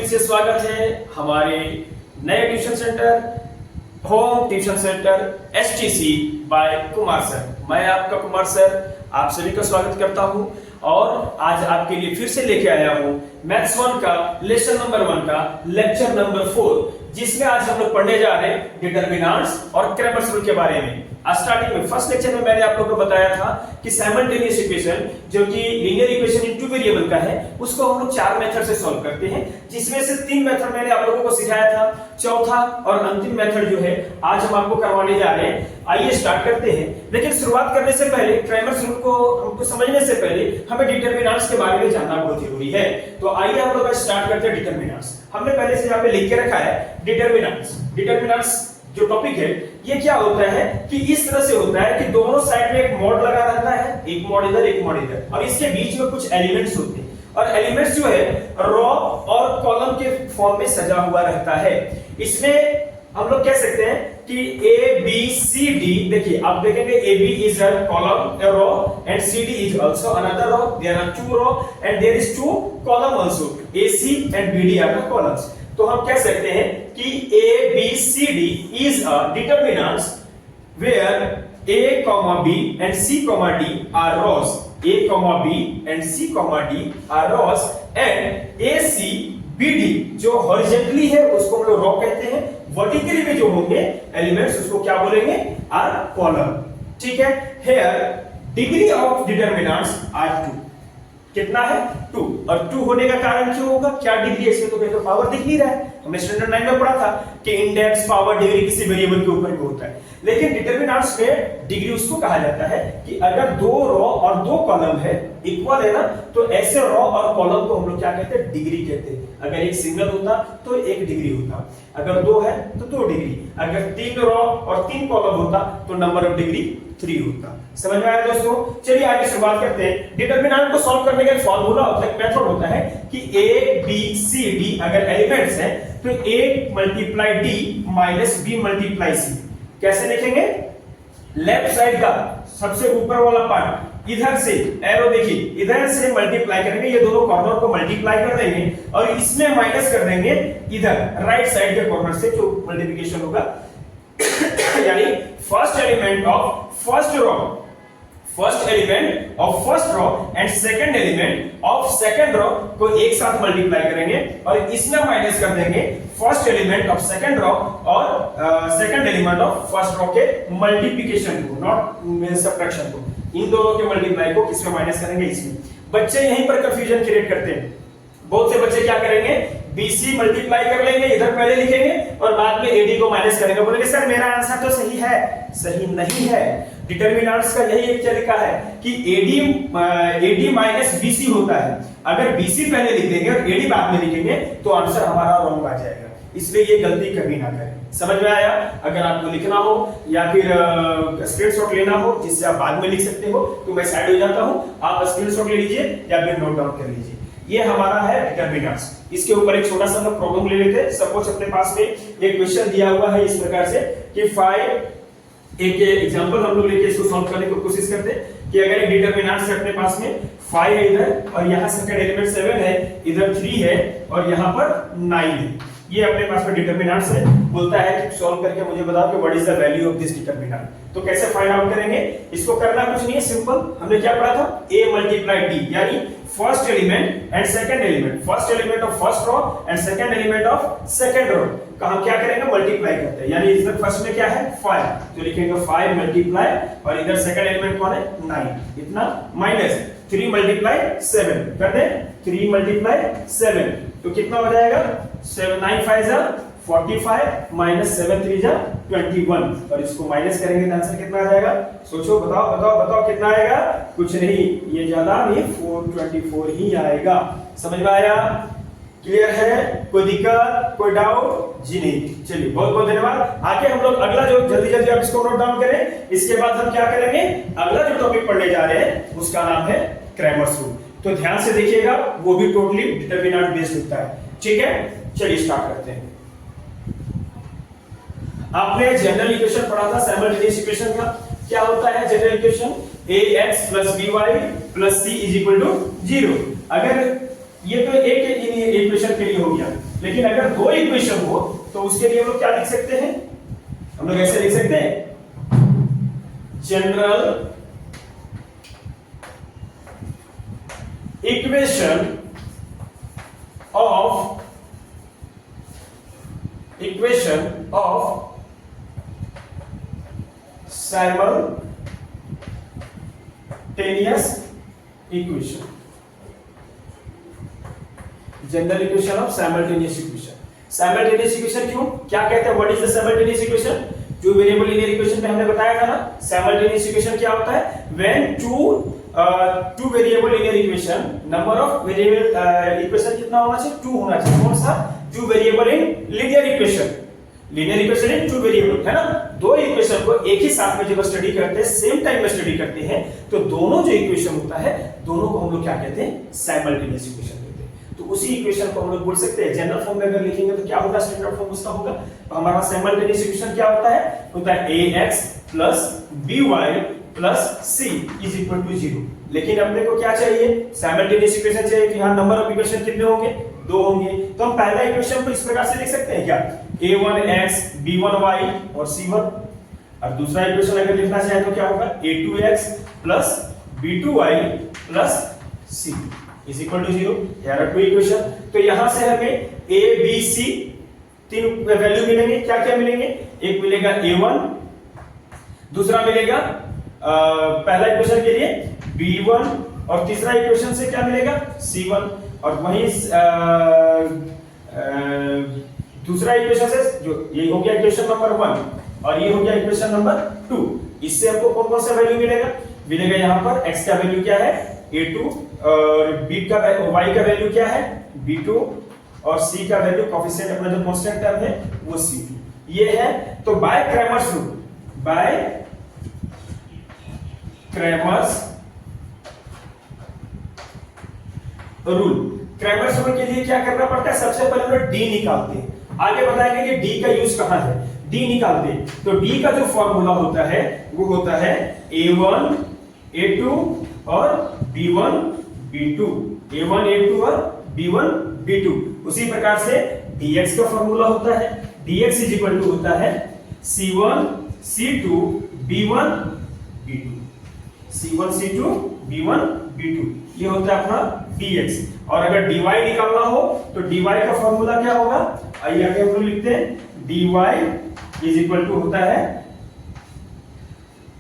से स्वागत है हमारे नए tuition centre home tuition centre STC by Kumar sir. मैं आपका कुमार सर आप सभी का स्वागत करता हूं और आज आपके लिए फिर से लेके आया हूं मैथ्स 1 का लेसन नंबर 1 का लेक्चर नंबर 4, जिसमें आज हम लोग पढ़ने जा रहे हैं डिटरमिनेंट्स और क्रैमर्स रूल के बारे में। स्टार्टिंग में फर्स्ट लेक्चर में मैंने आप लोगों को बताया था कि साइमल्टेनियस इक्वेशन जो कि linear equation in two variable का है, उसको हम लोग 4 मेथड से सॉल्व करते हैं, जिसमें से 3 मेथड मैंने आप लोगों को सिखाया था। चौथा और अंतिम मेथड जो है आज हम आपको करवाने जा रहे हैं। आइए स्टार्ट करते हैं। लेकिन शुरुआत करने से पहले क्रैमर्स रूल को हमको समझने से पहले हमें डिटरमिनेंट्स के बारे में जानना बहुत जरूरी है। तो आइए हम लोग स्टार्ट करते हैं डिटरमिनेंट्स। हमने पहले से यहाँ पे लिख के रखा है डिटरमिनेंट्स जो टॉपिक है ये क्या होता है कि इस तरह से होता है कि दोनों साइड में एक मॉड लगा रहता है, एक मॉड इधर एक मॉड इधर, और इसके बीच में कुछ एलिमेंट्स होते हैं और एलिमेंट्स जो है रो और कॉलम के फॉर्म में सजा हुआ रहता है। इसमें हम लोग कह सकते हैं कि ए बी सी डी, देखिए आप देखेंगे A B is a column a row and CD is also another row, there are 2 row and there is 2 column also, AC and BD are the columns। तो हम कह सकते हैं कि A B C D is a determinants where A, B and C, D are rows, A, B and C, D are rows and AC BD जो horizontally है उसको हम लोग रो कहते हैं, वर्टिकली में जो होंगे एलिमेंट्स उसको क्या बोलेंगे, आर कॉलम। ठीक है। Here degree of determinants are 2। कितना है? 2। और 2 होने का कारण क्यों होगा, क्या डिग्री है इसमें, तो कहीं तो पावर दिख नहीं रहा है। हमने स्टैंडर्ड 9 में पढ़ा था कि इंडेक्स पावर डिग्री किसी वेरिएबल के ऊपर भी होता है, लेकिन डिटरमिनेंट्स में डिग्री उसको कहा जाता है कि अगर 2 रो और 2 कॉलम है, इक्वल है ना, तो ऐसे रो और कॉलम को हम लोग क्या कहते हैं, डिग्री कहते हैं। अगर एक सिंगल होता तो 1 डिग्री होता, अगर 2 है तो 2 डिग्री, अगर 3 रो और 3 कॉलम होता तो नंबर ऑफ डिग्री 3 होता। समझ में आया दोस्तों? चलिए आगे शुरुआत करते हैं। डिटरमिनेंट को सॉल्व करने का एक फार्मूला होता है, मेथड होता है कि A B C D अगर एलिमेंट्स हैं तो A multiply D minus B multiply C। कैसे लिखेंगे? लेफ्ट साइड का सबसे ऊपर वाला पार्ट इधर से एरो देखिए, इधर से मल्टीप्लाई करेंगे, ये दोनों कॉर्नर को मल्टीप्लाई कर देंगे और इसमें माइनस कर देंगे इधर राइट साइड के कॉर्नर से जो मल्टीप्लिकेशन होगा यानी first element of first element of first row and second element of second row को एक साथ मल्टीप्लाई करेंगे और इसमें माइनस कर देंगे first element of second row और second element of first row के मल्टीप्लिकेशन को, नॉट सब्ट्रैक्शन को। इन दोनों के मल्टीप्लाई को किसमें माइनस करेंगे, इसमें। बच्चे यहीं पर कंफ्यूजन क्रिएट करते हैं। बहुत से बच्चे क्या करेंगे, BC मल्टीप्लाई कर लेंगे, इधर पहले लिखेंगे और बाद में AD को माइनस करेंगे, बोलेंगे सर मेरा आंसर तो सही है। सही नहीं है। डिटरमिनेंट्स का यही एक तरीका है कि AD माइनस BC होता है। अगर BC पहले लिख देंगे और AD बाद में लिखेंगे तो आंसर हमारा रॉन्ग आ जाएगा, इसलिए ये गलती कभी ना करें। समझ में आया? अगर आपको लिखना हो या फिर स्क्रीनशॉट लेना हो जिससे आप बाद में लिख सकते हो तो मैं साइड हो जाता हूं, आप स्क्रीनशॉट ले लीजिए या फिर नोट डाउन कर लीजिए। ये हमारा है डिटरमिनेंट्स। इसके ऊपर एक छोटा सा प्रॉब्लम ले लेते हैं। सपोज अपने पास में एक क्वेश्चन दिया हुआ है इस प्रकार से कि 5, एक एग्जांपल हम लोग लेके इसको सॉल्व करने की कोशिश करते हैं कि अगर एक डिटरमिनेंट्स है अपने पास में 5 है इधर और यहाँ सेकंड एलिमेंट 7 है, इधर 3 है और यहाँ पर 9 है। ये अपने पास में डिटरमिनेंट्स है। बोलता है कि सॉल्व करके मुझे बताओ कि what is the value of this determinant. तो कैसे फाइंड आउट करेंगे? इसको करना कुछ नहीं है, सिंपल। हमने क्या पढ़ा था, A मल्टीप्लाई D यानी first element and second element, first element of first row and second element of second row का हम क्या करेंगे, मल्टीप्लाई करते हैं। यानी इधर फर्स्ट में क्या है 5, तो लिखेंगे 5 मल्टीप्लाई और इधर सेकंड एलिमेंट कौन है 9, इतना माइनस 3 मल्टीप्लाई 7 कर दे, 3 मल्टीप्लाई 7 तो कितना हो जाएगा 7 9 5 जा 45 माइनस 7 3 जा 21 और इसको माइनस करेंगे तो आंसर कितना आ जाएगा, सोचो, बताओ कितना आएगा। कुछ नहीं, ये ज्यादा नहीं, 424 ही आएगा। समझ में आया? क्लियर है? कोई दिक्कत, कोई डाउट? जी नहीं। चलिए बहुत बहुत धन्यवाद। आगे हम लोग अगला जो जल्दी आप इसको नोट डाउन करें, इसके बाद हम क्या करेंगे, अगला जो टॉपिक पढ़ने जा रहे हैं उसका नाम है क्रैमर्स रूल। तो ध्यान से देखिएगा, वो भी टोटली डिटरमिनेंट बेस्ड होता है। ठीक है, चलिए स्टार्ट करते हैं। आपने जनरल इक्वेशन पढ़ा था, साइमल्टेनियस इक्वेशन का। क्या होता है general equation? ax + by + c = 0। अगर ये तो एक इक्वेशन के लिए हो गया, लेकिन अगर दो इक्वेशन हो तो उसके लिए हम लोग क्या लिख सकते हैं, हम लोग ऐसे लिख सकते हैं, general equation of simultaneous equation, general equation of simultaneous equation. Simultaneous equation क्यों, क्या कहते हैं, what is the simultaneous equation? Two variable linear equation में हमने बताया था ना, साइमल्टेनियस इक्वेशन क्या होता है, when two variable linear equation, number of variable equation कितना होना चाहिए, 2 होना चाहिए। कौन सा, two variable in linear equation, linear equation in two variable, है ना। दो इक्वेशन को एक ही साथ में जब स्टडी करते हैं, सेम टाइम में स्टडी करते हैं, तो दोनों जो इक्वेशन होता है, दोनों को हम लोग क्या कहते हैं, साइमल्टेनियस इक्वेशन कहते हैं। तो उसी इक्वेशन को हम लोग बोल सकते हैं, जनरल फॉर्म में अगर लिखेंगे तो क्या होगा, स्टैंडर्ड फॉर्म उसका होगा। तो हमारा साइमल्टेनियस इक्वेशन क्या होता है ax by c is equal to 0। लेकिन अपने को क्या चाहिए, साइमल्टेनियस इक्वेशन चाहिए कि हाँ नंबर ऑफ इक्वेशन कितने होंगे, 2 होंगे। तो हम पहला इक्वेशन को इस प्रकार से लिख सकते हैं क्या, a1x b1y और c1। और दूसरा इक्वेशन अगर लिखना चाहे तो क्या होगा, a2x b2y c is equal to 0। यार टू इक्वेशन, तो यहां से हमें a b c तीन वैल्यू मिलेंगे। क्या क्या मिलेंगे, एक मिलेगा a1, दूसरा मिलेगा पहला इक्वेशन के लिए b1, और तीसरा इक्वेशन से क्या मिलेगा, c1। और वहीं दूसरा इक्वेशन से जो ये हो गया इक्वेशन नंबर 1 और ये हो गया इक्वेशन नंबर 2, इससे हमको कौन कौन सा वैल्यू मिलेगा, मिलेगा यहाँ पर x का वैल्यू क्या है a2, और b का y का वैल्यू क्या है b2, और c का वैल्यू कोएफिशिएंट अपना जो कांस्टेंट टर्म है वो c2 ये है। तो by Cramer's rule, by Cramer's rule, Cramer's rule के लिए क्या करना पड़ता है, सबसे पहले हम d निकालते हैं, आगे बताएंगे कि d का यूज कहां है। d निकालते हैं तो d का जो फॉर्मूला होता है वो होता है a1 a2 और b1 b2, a1 a2 और b1 b2। उसी प्रकार से dx का फॉर्मूला होता है, dx इज इक्वल टू होता है c1 c2 b1 b2, c1 c2 b1 b2, ये होता है अपना dx। और अगर dy निकालना हो तो dy का फॉर्मूला क्या होगा, आइए आगे हम लोग लिखते हैं, dy इज इक्वल टू होता है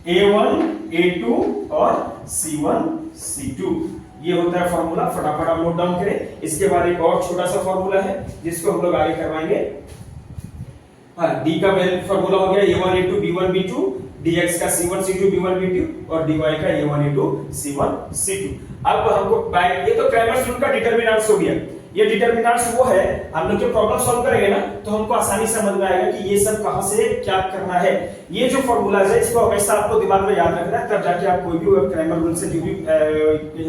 a1 a2 और c1 c2, ये होता है फॉर्मूला। फटाफट आप नोट डाउन करें। इसके बाद एक और छोटा सा फॉर्मूला है जिसको हम लोग आगे करवाएंगे। हाँ, d का फॉर्मूला हो गया a1 a2 b1 b2, dx का c1 c2 b1 b2 और dy का a1 a2 c1 c2। अब हमको ये तो क्रैमर्स रूल का डिटरमिनेंट्स हो गया। ये डिटरमिनेंट्स वो है, हम लोग जो प्रॉब्लम सॉल्व करेंगे ना तो हमको आसानी से समझ में आएगा कि ये सब कहां से क्या करना है। ये जो फॉर्मूलाज है इसको हमेशा आपको दिमाग में याद रखना है, तब जाके आप कोई भी क्रैमर रूल से जो भी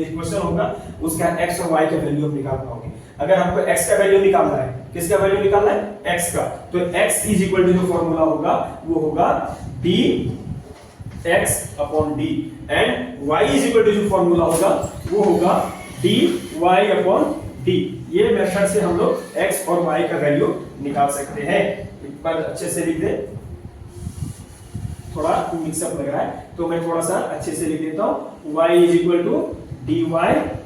इक्वेशन होगा उसका x और y का वैल्यू आप निकाल पाओगे। अगर हमको x का वैल्यू निकालना है, किसका वैल्यू निकालना है, x का, तो x इज इक्वल टू जो फॉर्मूला होगा वो होगा dx upon d, and y is equal to जो फॉर्मूला होगा वो होगा dy अपॉन d। ये मेथड से हम लोग x और y का वैल्यू निकाल सकते हैं। एक बार अच्छे से लिख दे, थोड़ा मिक्सअप लग रहा है तो मैं थोड़ा सा अच्छे से लिख देता हूं, y is equal to dy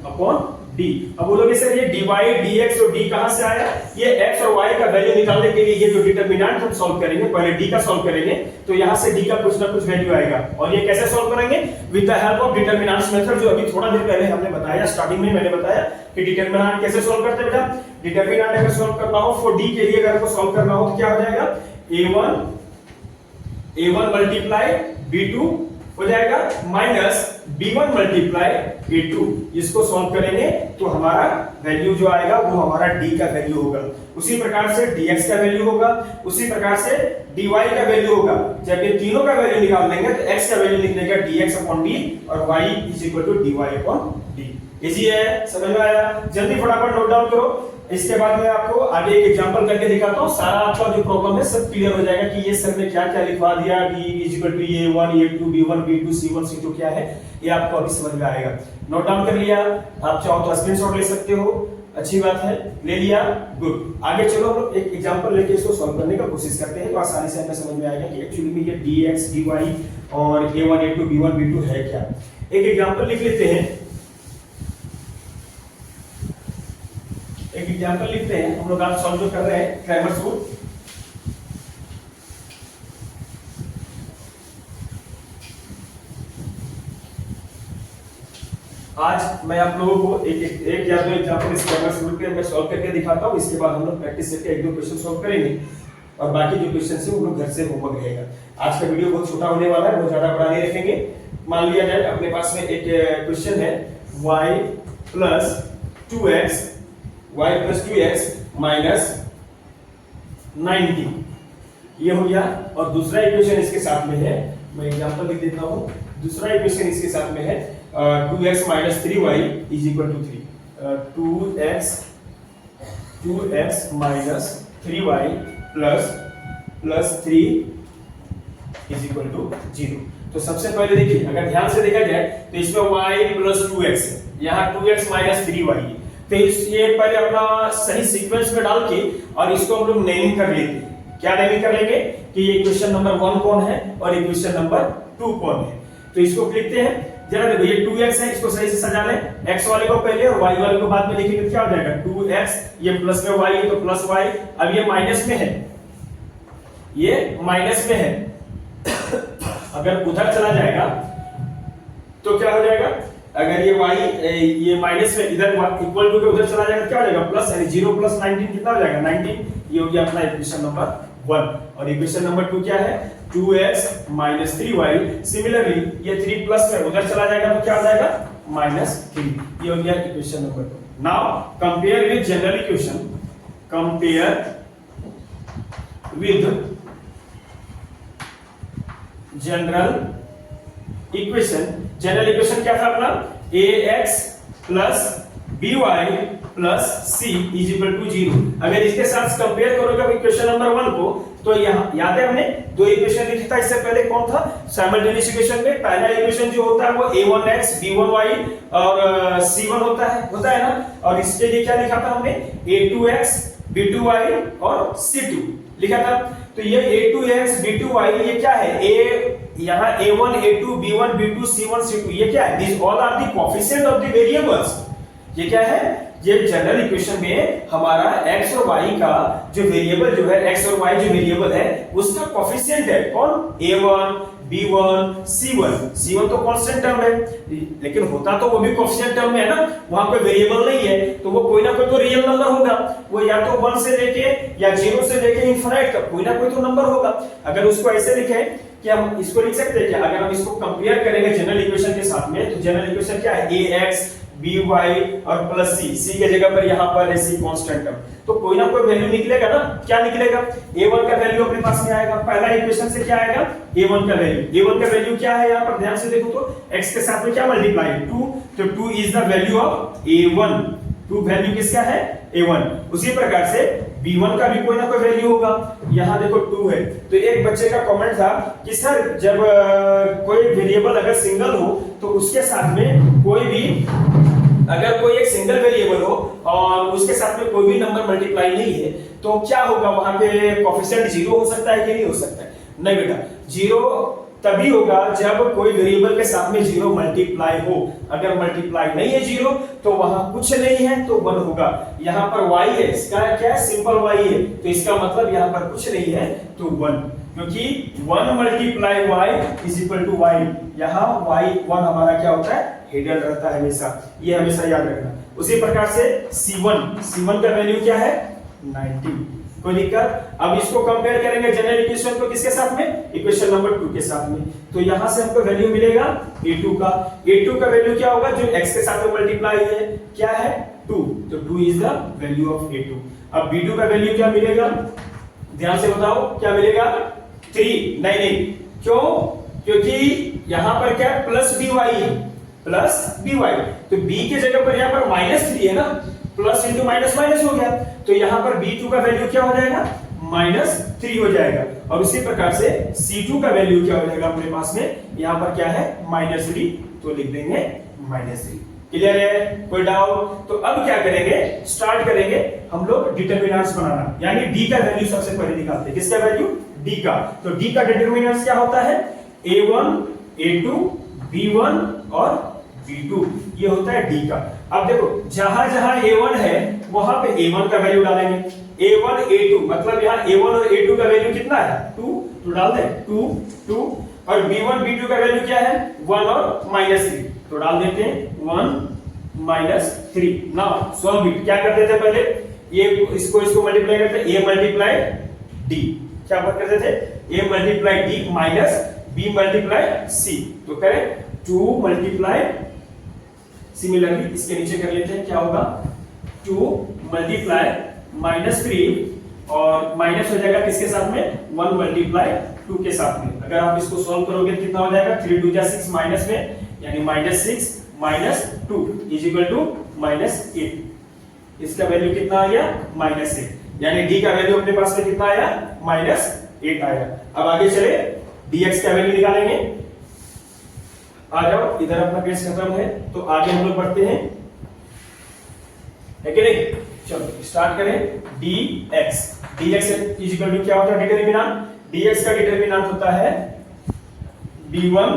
upon d। अब बोलोगे सर ये dy dx और d कहां से आया, ये x और y का वैल्यू निकालने के लिए ये जो डिटरमिनेंट हम सॉल्व करेंगे, पहले d का सॉल्व करेंगे तो यहां से d का कुछ ना कुछ वैल्यू आएगा। और ये कैसे सॉल्व करेंगे, with the help of determinants method, जो अभी थोड़ा देर पहले हमने बताया, स्टार्टिंग में मैंने बताया कि डिटरमिनेंट कैसे सॉल्व करते हैं बेटा। डिटरमिनेंट अगर सॉल्व करना हो फॉर d के लिए, अगर आपको सॉल्व करना हो तो क्या हो जाएगा, a1 मल्टीप्लाई b2 हो जाएगा माइनस b1 मल्टीप्लाई a2। इसको सॉल्व करेंगे तो हमारा वैल्यू जो आएगा वो हमारा d का वैल्यू होगा। उसी प्रकार से dx का वैल्यू होगा, उसी प्रकार से dy का वैल्यू होगा। जब ये तीनों का वैल्यू निकाल देंगे तो x का वैल्यू लिखने का dx अपॉन d और y is equal to dy upon d। Easy है, समझ में आया, जल्दी फटाफट नोट डाउन करो। इसके बाद मैं आपको आगे एक एग्जांपल करके दिखाता हूं, सारा आपका जो प्रॉब्लम है सब क्लियर हो जाएगा कि ये सर ने क्या क्या लिखवा दिया, d is equal to a1 a2 b1 b2 c1 c2 क्या है, ये आपको अभी समझ में आएगा। नोट डाउन कर लिया, आप चाहो तो स्क्रीनशॉट ले सकते हो, अच्छी बात है, ले लिया, गुड। आगे चलो हम लोग एक एग्जांपल लेके इसको सॉल्व करने का कोशिश करते हैं, तो आसानी से हमें समझ में आएगा कि एक्चुअली में ये dx dy और a1 a2 b1 b2 है क्या। एक एग्जांपल लिख लेते हैं, हम लोग आज सॉल्व कर रहे हैं क्रैमर्स रूल। आज मैं आप लोगों को एक या दो एग्जांपल इस क्रैमर्स रूल के मैं सॉल्व करके दिखाता हूं। इसके बाद हम लोग प्रैक्टिस करके एक दो क्वेश्चन सॉल्व करेंगे और बाकी जो क्वेश्चन है वो लोग घर से होमवर्क रहेगा। आज का वीडियो बहुत छोटा होने वाला है, बहुत ज्यादा बड़ा नहीं रखेंगे। मान लिया जाए अपने पास में एक क्वेश्चन है y प्लस 2x माइनस 90, ये हो गया। और दूसरा इक्वेशन इसके साथ में है, मैं एग्जांपल लिख देता हूं। दूसरा इक्वेशन इसके साथ में है 2x minus 3y is equal to 3। 2x minus 3y plus 3 is equal to 0। तो सबसे पहले देखिए, अगर ध्यान से देखा जाए तो इसमें y प्लस 2x है, यहाँ 2x माइनस 3y है। तो ये पहले अपना सही सीक्वेंस में डाल के और इसको हम लोग नेमिंग कर लेते हैं। क्या नेमिंग कर लेंगे कि ये इक्वेशन नंबर 1 कौन है और इक्वेशन नंबर 2 कौन है। तो इसको लिखते हैं, जरा देखो ये 2x है, इसको सही से सजा लें। x वाले को पहले और y वाले को बाद में लिखेंगे, क्या हो जाएगा 2x, ये प्लस में y है तो प्लस y। अब ये माइनस में है, ये माइनस में है, अगर उधर चला जाएगा तो क्या हो जाएगा, अगर ये y ये माइनस में इधर इक्वल टू के उधर चला जाएगा, क्या हो जाएगा प्लस, यानी 0 प्लस 19 कितना हो जाएगा 19। ये हो गया अपना इक्वेशन नंबर 1। और इक्वेशन नंबर 2 क्या है 2x माइनस 3y। सिमिलरली ये 3 प्लस में उधर चला जाएगा तो क्या हो जाएगा -3। ये हो गया equation number 2। Now compare with general equation, compare with general equation क्या था अपना, ax plus by plus c is equal to 0। अगर इसके साथ कंपेयर करोगे इक्वेशन नंबर 1 को, तो यहाँ याद है हमने दो इक्वेशन लिखा था इससे पहले, कौन था साइमल्टेनियस इक्वेशन में। पहला इक्वेशन जो होता है वो a1x b1y और c1 होता है ना। और इसके लिए क्या लिखा था हमने, a2x b2y और c2 लिखा था। तो ये a2x b2y ये क्या है, यहाँ a1 a2 b1 b2 c1 c2 ये क्या है, these all are the coefficient of the variables। ये क्या है, ये जनरल इक्वेशन में हमारा x और y का जो वेरिएबल जो है, x और y जो वेरिएबल है उसका कोएफिशिएंट है कौन, a1 b1 c1 तो कांस्टेंट टर्म है, लेकिन होता तो वो भी कोएफिशिएंट टर्म में है ना, वहां पे वेरिएबल नहीं है तो वो कोई ना कोई तो रियल नंबर होगा। वो या तो 1 से लेके या 0 से लेके इनफिनिट तक कोई ना कोई तो नंबर होगा। अगर उसको ऐसे लिखें कि हम इसको लिख सकते हैं, क्या अगर हम इसको कंपेयर करेंगे जनरल इक्वेशन के साथ में, तो जनरल इक्वेशन क्या है, ax by और प्लस c के जगह पर यहाँ पर c कांस्टेंट टर्म, तो कोई ना कोई वैल्यू निकलेगा ना। क्या निकलेगा, a1 का वैल्यू अपने पास में आएगा। पहला इक्वेशन से क्या आएगा, a1 का वैल्यू क्या है, यहाँ पर ध्यान से देखो तो x के साथ में क्या मल्टीप्लाई 2, तो 2 is the value of a1। 2 value किसका है, a1। उसी प्रकार से b1 का भी कोई ना कोई वैल्यू होगा। यहाँ देखो 2 है, तो एक बच्चे का कमेंट था कि सर जब कोई वेरिएबल अगर सिंगल हो तो उसके साथ में कोई भी, अगर कोई एक सिंगल वेरिएबल हो और उसके साथ में कोई भी नंबर मल्टीप्लाई नहीं है तो क्या होगा, वहां पे कोएफिशिएंट 0 हो सकता है कि नहीं हो सकता है, नहीं बेटा 0 तभी होगा जब कोई वेरिएबल के साथ में 0 मल्टीप्लाई हो। अगर मल्टीप्लाई नहीं है 0 तो वहां कुछ नहीं है तो 1 होगा। यहाँ पर y है, इसका क्या है, सिंपल y है, तो इसका मतलब यहाँ पर कुछ नहीं है तो 1, क्योंकि 1 multiply y is equal to y। यहाँ y1 हमारा क्या होता है, हिडन रहता है हमेशा, ये हमेशा याद रखना। उसी प्रकार से c1 का वैल्यू क्या है 90, कोई दिक्कत। अब इसको कंपेयर करेंगे जनरल इक्वेशन को किसके साथ में, इक्वेशन नंबर 2 के साथ में, तो यहां से हमको वैल्यू मिलेगा a2 का वैल्यू क्या होगा, जो x के साथ में मल्टीप्लाई है क्या है 2, तो 2 is the value of a2। अब b2 का वैल्यू क्या मिलेगा, ध्यान से बताओ क्या मिलेगा, 3। नहीं, क्यों, क्योंकि यहां पर क्या प्लस by है, प्लस by, तो b के जगह पर यहां पर -3 है ना, प्लस इंटू माइनस माइनस हो गया, तो यहां पर b2 का वैल्यू क्या हो जाएगा -3 हो जाएगा। और उसी प्रकार से c2 का वैल्यू क्या हो जाएगा अपने पास में, यहां पर क्या है -3, तो लिख देंगे -3। क्लियर है? कोई डाउट? तो अब क्या करेंगे, स्टार्ट करेंगे हम लोग डिटरमिनेंट्स बनाना, यानी डी का वैल्यू सबसे पहले निकालते हैं। किसका वैल्यू? डी का। तो डी का डिटरमिनेंट्स क्या होता है? a1 a2 b1 और b2, ये होता है डी का। अब देखो जहां जहां a1 है वहां पे a1 का वैल्यू डालेंगे, a1 a2 मतलब यहाँ a1 और a2 का वैल्यू कितना है? 2, तो डाल दे 2 2, और b1 b2 का वैल्यू क्या है? 1 और -3, तो डाल देते हैं 1 -3। Now solve it. क्या करते थे पहले? ये इसको मल्टीप्लाई करते, a मल्टीप्लाई d, क्या बात करते थे? a multiply d minus b multiply c, तो करें 2 मल्टीप्लाई, सिमिलरली इसके नीचे कर लेते हैं, क्या होगा? 2 मल्टीप्लाई -3 और माइनस हो जाएगा किसके साथ में? 1 मल्टीप्लाई 2 के साथ में। अगर आप इसको सॉल्व करोगे कितना हो जाएगा? 3 2 जा 6 माइनस में, यानी -6 -2 इज इक्वल टू -8। इसका वैल्यू कितना आ गया? -8, यानी डी का वैल्यू अपने पास में कितना आया? -8 आया। अब आगे चले, dx का वैल्यू निकालेंगे। आ जाओ, इधर अपना पेज खत्म है, तो आगे हम लोग बढ़ते हैं, है कि नहीं? चलो स्टार्ट करें। dx इज इक्वल टू क्या होता है? डिटरमिनेंट। dx का डिटरमिनेंट होता है b1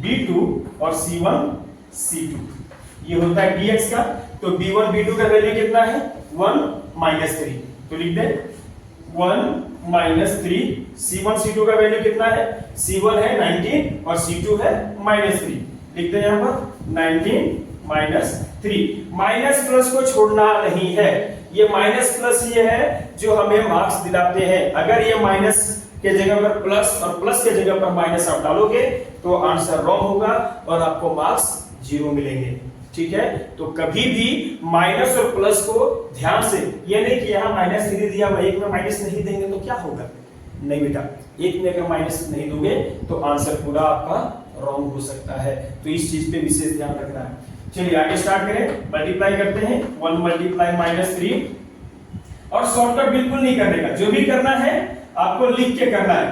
b2 और c1 c2, ये होता है dx का। तो b1 b2 का वैल्यू कितना है? 1 -3, तो लिख दे 1 -3। c1 c2 का वैल्यू कितना है? c1 है 19 और c2 है -3, लिखते हैं यहां पर 19 -3। माइनस प्लस को छोड़ना नहीं है, ये माइनस प्लस ये है जो हमें मार्क्स दिलाते हैं। अगर ये माइनस के जगह पर प्लस और प्लस के जगह पर माइनस आप डालोगे तो आंसर रॉन्ग होगा और आपको मार्क्स 0 मिलेंगे। ठीक है, तो कभी भी माइनस और प्लस को ध्यान से, ये नहीं कि यहाँ -3 दिया हुआ, एक में माइनस नहीं देंगे तो क्या होगा? नहीं बेटा, एक में अगर माइनस नहीं दोगे तो आंसर पूरा आपका रॉन्ग हो सकता है, तो इस चीज पे विशेष ध्यान रखना है। चलिए आगे स्टार्ट करें, मल्टीप्लाई करते हैं। 1 मल्टीप्लाई -3, और शॉर्टकट बिल्कुल नहीं करने का, जो भी करना है आपको लिख के करना है,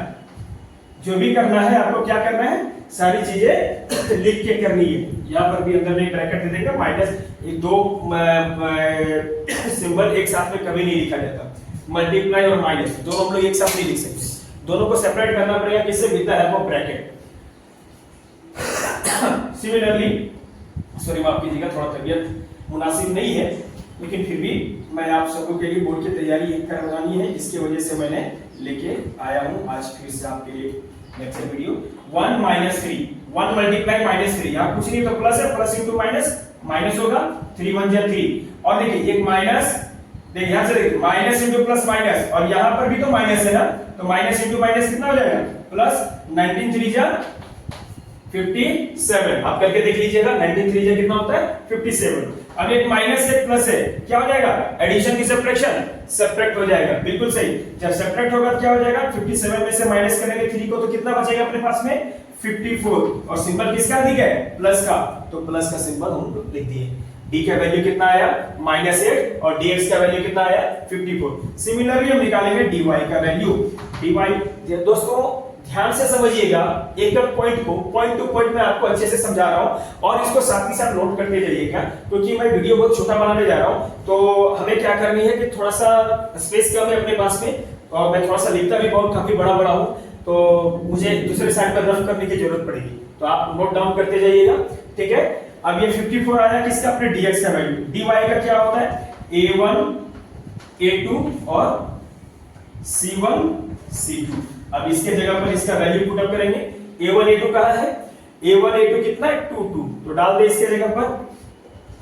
जो भी करना है आपको क्या करना है? सारी चीजें लिख के करनी है। यहाँ पर भी अंदर में एक ब्रैकेट दे देंगे, माइनस, ये दो सिंबल एक साथ में कभी नहीं लिखा जाता, मल्टीप्लाई और माइनस दोनों हम लोग एक साथ नहीं लिख सकते, दोनों को सेपरेट करना पड़ेगा। किससे? With the help of bracket. Similarly, sorry माफ कीजिएगा, थोड़ा तबीयत मुनासिब नहीं है, लेकिन फिर भी मैं आप सबों के लिए बोर्ड की तैयारी करवानी है, इसकी वजह से मैंने लेके आया हूं आज फिर से आपके लिए लेक्चर वीडियो। 1 -3, 1 मल्टीप्लाई -3, यहाँ कुछ नहीं तो प्लस है, प्लस इंटू माइनस, माइनस होगा, 3 1 जा 3, और देखिए एक माइनस, देखिए यहाँ से देखिए माइनस इंटू प्लस माइनस, और यहाँ पर भी तो माइनस है ना, तो माइनस इंटू माइनस कितना हो जाएगा? प्लस 19 3 जा 57, आप करके देख लीजिएगा, 19 3 जा कितना होता है? 57। अब एक माइनस से प्लस है, क्या हो जाएगा? एडिशन की सब्ट्रैक्शन, सब्ट्रैक्ट हो जाएगा, बिल्कुल सही। जब सब्ट्रैक्ट होगा क्या हो जाएगा? 57 में से माइनस करेंगे 3 को, तो कितना बचेगा अपने पास में? 54, और सिंबल किसका दिया है? प्लस का, तो प्लस का सिंबल हम लिख दिए। d का वैल्यू कितना आया? -8, और dx का वैल्यू कितना आया? 54। सिमिलरली हम निकालेंगे dy का वैल्यू। dy दोस्तों ध्यान से समझिएगा, एक एक पॉइंट को पॉइंट टू पॉइंट मैं आपको अच्छे से समझा रहा हूं, और इसको साथ ही साथ नोट करते जाइएगा, क्योंकि मैं वीडियो बहुत छोटा बनाने जा रहा हूं। तो हमें क्या करनी है कि थोड़ा सा स्पेस कम है अपने पास में, और मैं थोड़ा सा लिखता भी बहुत काफी बड़ा बड़ा हूं, तो मुझे दूसरे साइड पर रफ करने की जरूरत पड़ेगी, तो आप नोट डाउन करते जाइएगा। ठीक है, अब ये 54 आया किसका? अपने dx का वैल्यू। dy का क्या होता है? a1 a2 और c1 c2। अब इसके जगह पर इसका वैल्यू पुट अप करेंगे। a1 a2 कहां है? a1 a2 कितना है? 2 2, तो डाल दे इसके जगह पर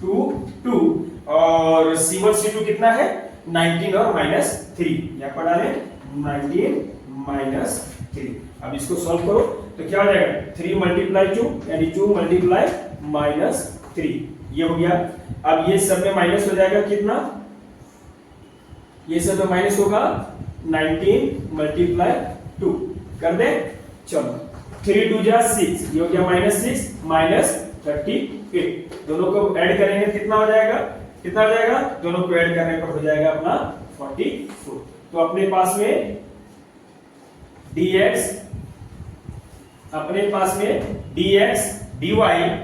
2 2, और c1 c2 कितना है? 19 और -3, यहां पर डालें 19 -3। अब इसको सॉल्व करो तो क्या हो जाएगा? 3 × 2 यानी 2 × -3, ये हो गया। अब ये सब में माइनस हो जाएगा कितना? ये सब में माइनस होगा 19 × 2, कर दे। चलो 3 2 जा 6, ये हो गया -6 -38, दोनों को ऐड करेंगे कितना हो जाएगा? कितना हो जाएगा? दोनों को ऐड करने पर हो जाएगा अपना 44। तो अपने पास में dx, अपने पास में dx dy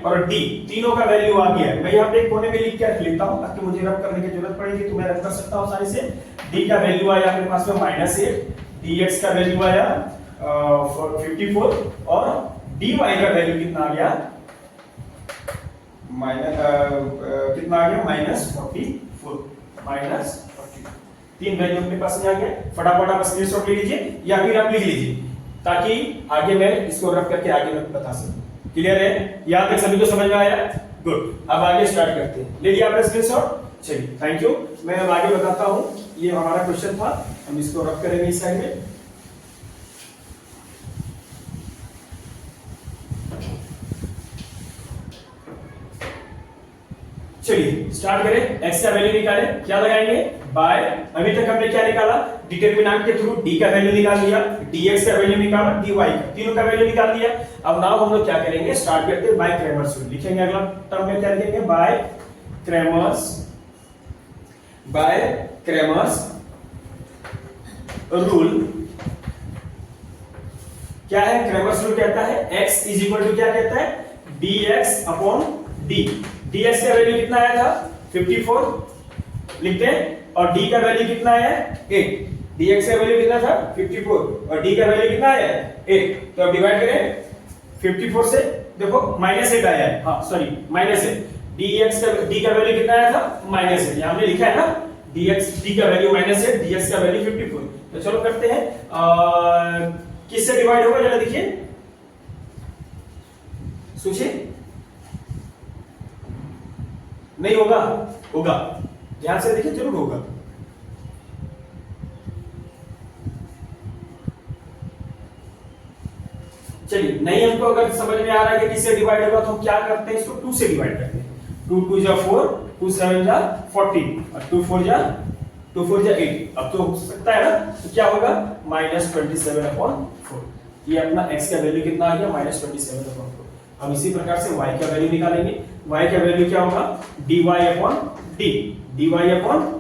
और d तीनों का वैल्यू आ गया है। मैं यहाँ पे एक कोने में लिख के रख लेता हूँ ताकि मुझे रब करने की जरूरत पड़ेगी तो मैं रब कर सकता हूँ आसानी से। d का वैल्यू आया अपने पास में -8, dx का वैल्यू आया 54 और dy का वैल्यू कितना आ गया, कितना आ गया -44। तीन वैल्यू अपने पास में आ गया। फटाफट आप स्क्रीनशॉट ले लीजिए या फिर आप लिख लीजिए ताकि आगे मैं इसको रख करके आगे मैं बता सकूं। क्लियर है? यहां तक सभी को समझ में आया? गुड। अब आगे स्टार्ट करते हैं। ले लिया आपने स्क्रीनशॉट? चलिए थैंक यू। मैं अब आगे बताता हूं। ये हमारा क्वेश्चन था, हम इसको रख करेंगे इस साइड में। चलिए स्टार्ट करें। x का वैल्यू निकालें। क्या लगाएंगे? बाय, अभी तक हमने क्या निकाला? डिटरमिनेंट के थ्रू d का वैल्यू निकाल लिया, dx का वैल्यू निकाला, dy का, तीनों का वैल्यू निकाल लिया। अब नाउ हम लोग क्या करेंगे? स्टार्ट करते हैं बाय क्रैमर्स रूल। लिखेंगे अगला टर्म में क्या लिखेंगे? By Cramer's rule. क्या है क्रैमर्स रूल? कहता है x इज इक्वल टू क्या कहता है? dx upon d। dx का वैल्यू कितना आया था? 54 लिखते हैं और d का वैल्यू कितना आया है? 8। dx का वैल्यू कितना था? 54 और d का वैल्यू कितना आया है? 8। तो अब डिवाइड करें 54 से, देखो -8 आया है, हाँ सॉरी -8। d का वैल्यू कितना आया था? -8। यहां हमने लिखा है ना d का वैल्यू -8, dx का वैल्यू 54। तो चलो करते हैं, किससे डिवाइड होगा जरा देखिए, सोचिए। नहीं होगा? होगा, ध्यान से देखिए, जरूर होगा। चलिए, नहीं हमको अगर समझ में आ रहा है कि किससे डिवाइड होगा तो हम क्या करते हैं? इसको 2 से डिवाइड करते हैं। 2 2 जा 4, 2 7 जा 14 और 2 4 जा 8। अब तो हो सकता है ना? तो क्या होगा? -27/4। ये अपना x का वैल्यू कितना आ गया? -27/4। हम इसी प्रकार से y का वैल्यू निकालेंगे। y का वैल्यू क्या होगा? dy upon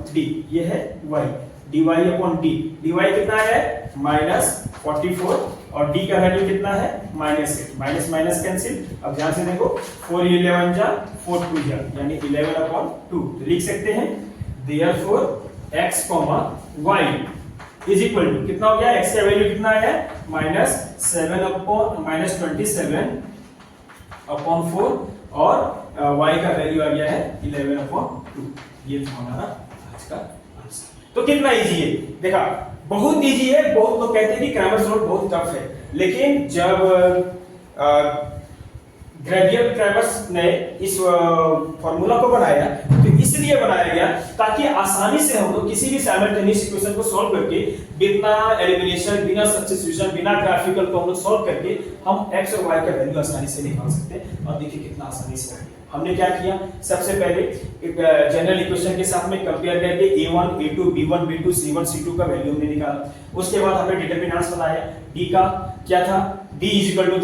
d। ये है y, dy upon d। dy कितना है? -44 और d का वैल्यू कितना है? -8। Minus minus cancel. अब ध्यान से देखो, 4 11 जा 4 2 जा यानी 11/2। लिख सकते हैं therefore x, y is equal to कितना हो गया? x का वैल्यू कितना है? -7/4 और y का वैल्यू आ गया है 11/2। ये था हमारा आज का आंसर। तो कितना इजी है? देखा, बहुत इजी है। बहुत लोग कहते हैं कि क्रैमर्स रूल बहुत टफ है, लेकिन जब ग्रेवियर क्रैमर्स ने इस फॉर्मूला को बनाया तो इसलिए बनाया गया ताकि आसानी से हम लोग किसी भी साइमल्टेनियस इक्वेशन को सॉल्व करके बिना एलिमिनेशन, बिना सब्स्टिट्यूशन, बिना ग्राफिकल को हम लोग सॉल्व करके हम x और y का वैल्यू आसानी से निकाल सकते हैं। और देखिए कितना आसानी से हमने क्या किया। सबसे पहले एक जनरल इक्वेशन के साथ में कंपेयर करके a1 a2 b1 b2 c1 c2 का वैल्यू हमने निकाला। उसके बाद हमने डिटरमिनेंट्स बनाया। d का क्या था? d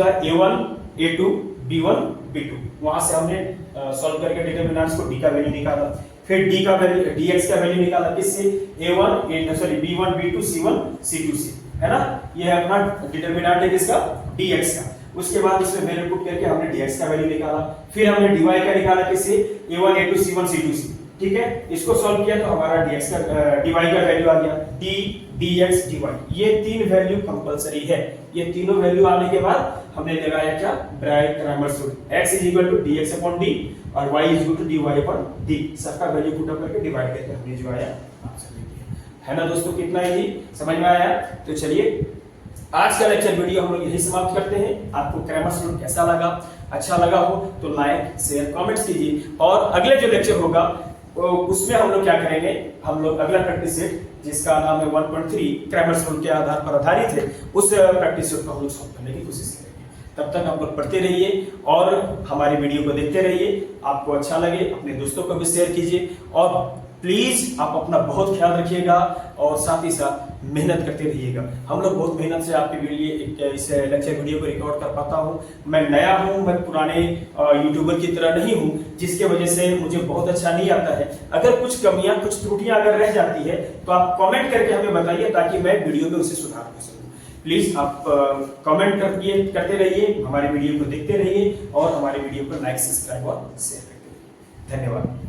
था a1 a2 b1 b2। वहां से हमने सॉल्व करके डिटरमिनेंट्स को d का वैल्यू निकाला। फिर d का वैल्यू, dx का वैल्यू निकाला किससे? b1 b2 c1 c2 से, है ना? ये है अपना डिटरमिनेंट है किसका? dx का। उसके बाद इसमें वैल्यू पुट करके हमने dx का वैल्यू निकाला। फिर हमने dy का निकाला किससे? a1 a2 c1 c2 से। ठीक है, इसको सॉल्व किया तो हमारा dy का वैल्यू आ गया d dx dy। ये तीन वैल्यू कंपलसरी है। ये तीनों वैल्यू आने के बाद हमने लगाया क्या? Cramer's rule. x dx d और y dy d। सबका वैल्यू पुट अप करके डिवाइड करके हमने जो आया आंसर ले लिया। है ना दोस्तों? कितना इजी, समझ में आया? तो चलिए आज का लेक्चर वीडियो हम लोग यही समाप्त करते हैं। आपको क्रैमर्स रूल कैसा लगा? अच्छा लगा हो तो लाइक शेयर कमेंट्स कीजिए। और अगले जो लेक्चर होगा उसमें हम लोग क्या करेंगे? हम लोग अगला प्रैक्टिस सेट जिसका नाम है 1.3 क्रैमर्स रूल के आधार पर आधारित है, उस प्रैक्टिस सेट को हम लोग सॉल्व करने की कोशिश करेंगे। तब तक आप लोग पढ़ते रहिए और हमारी वीडियो को देखते रहिए। आपको अच्छा लगे अपने दोस्तों को भी शेयर कीजिए और प्लीज आप अपना बहुत ख्याल रखिएगा और साथ ही साथ मेहनत करते रहिएगा। हम लोग बहुत मेहनत से आपके लिए इस लेक्चर वीडियो को रिकॉर्ड कर पाता हूँ। मैं नया हूँ, मैं पुराने यूट्यूबर की तरह नहीं हूँ, जिसके वजह से मुझे बहुत अच्छा नहीं आता है। अगर कुछ कमियां, कुछ त्रुटियां अगर रह जाती है तो आप कमेंट करके हमें बताइए ताकि मैं वीडियो में उसे सुधार कर सकूँ। प्लीज आप कमेंट करते रहिए, हमारे वीडियो को देखते रहिए और हमारे वीडियो को लाइक, सब्सक्राइब और शेयर करते रहिए। धन्यवाद।